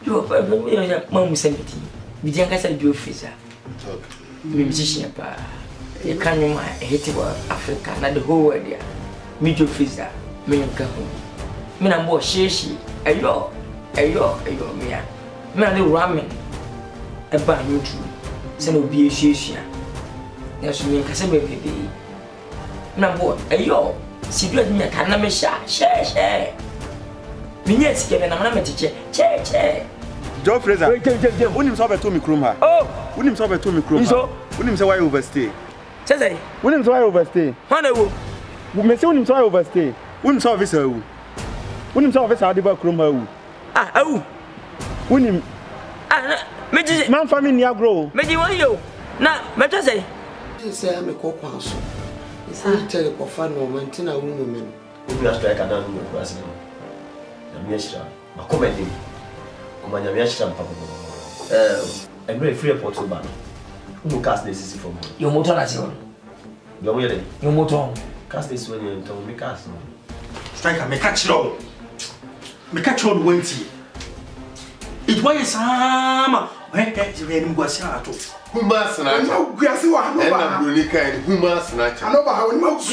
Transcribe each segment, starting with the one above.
You are Mamma Sempty. We didn't get a Joe Freezer. Musician, you can't hate Africa, not the whole area. Me Joe Freezer, me and Cahu. Me and more she, a yo, me. Me and the ramen, a bad new tree. Send will be a shishia. Yes, me and Cassandra baby. Number a yo, see you at me a canama share. Yes, given a moment to check. Joe Fraser, when himself a Tommy Krumha. Oh, when himself a Tommy Krumha. So, when himself I overstay. Say, when himself I overstay. Hannah, we may say when himself I overstay. When himself is a when himself is a Diva Krumha. Ah, oh, when him. Ah, man, family grow. Maybe one you. Now, Meta say I'm a co-counsel. It's a terrible fun moment in a woman. We are strike a down with President. Miesha, ma comment him. Come on, Miesha, Papa. I'm very free for two bands. Who cast this for me? Your motor, as your motor. Cast this when you told me cast. Striker, me catch you. Me catch you on Wednesday. It was some. Humas and I know Guasiwa and Humas and I know how much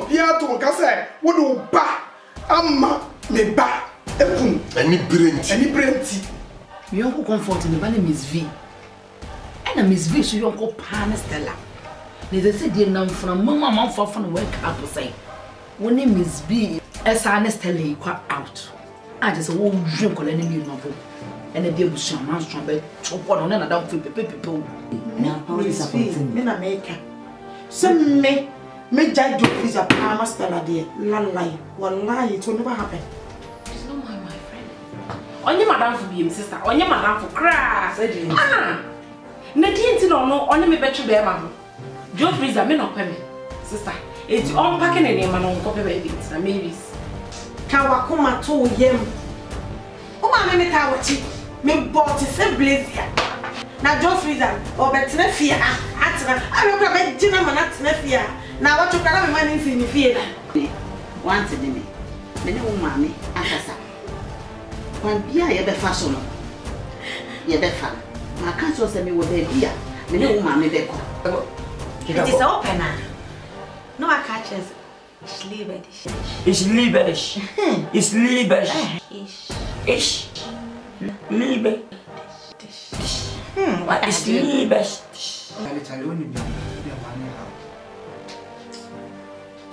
Piato Cassa would do ba Amma me ba any brent. We all comfort in the valley Miss V. And a Miss V, so you don't go Panestella. They said, dear, now from Mamma for fun work up to say. When name Miss B, as Anestella quite out. I just won't drink on any novel. And a dear was some man strong, but chop one on another people. Now, police are in America. Some me judge you is a Panestella, dear. Lie, one lie, it will never happen. It's not my friend. On your madam for being sister, on your madam for crass. Ah, Nadine don't know, only me better bear, mamma. Joe Freezer, me not pay me, sister. It's unpacking any man on copy babies, and maybe. Kawakuma told him. Oh, my name is Kawachi. Me bought his blaze here. Now, Joe Freezer, or better fear. I don't have a gentleman at Sneffia. Now, what you can have money in the fear. Once a day, many woman, Akasa. One beer, you be fashion. You be fan. My counsel send me with a beer. Many woman, me be called. It is open now. No, I catches. It's lieberisch. It's lieberisch. It's lieberisch. Ish. Liebe. What is lieberisch?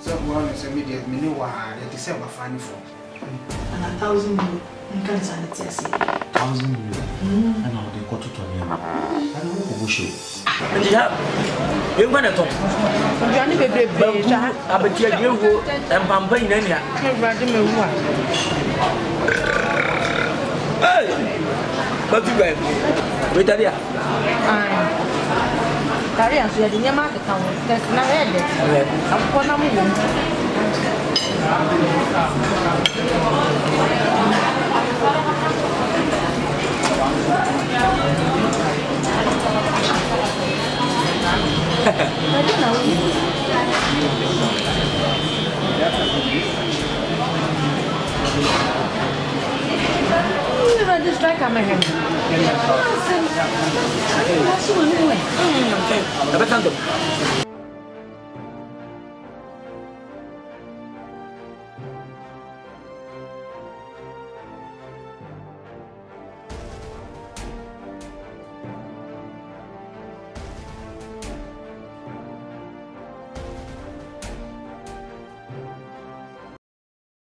Someone is immediate meanwhile, it is ever funny for. And 1,000 million. You can't say it. 1,000 million. And now they got to tell me. I don't know who should. You're going to talk. Johnny Baby, I bet you and Pampa in India. Hey, but you guys, wait a year. Career, so you didn't market town. That's not ready. I'm going to move. Just like I'm a hand. Okay.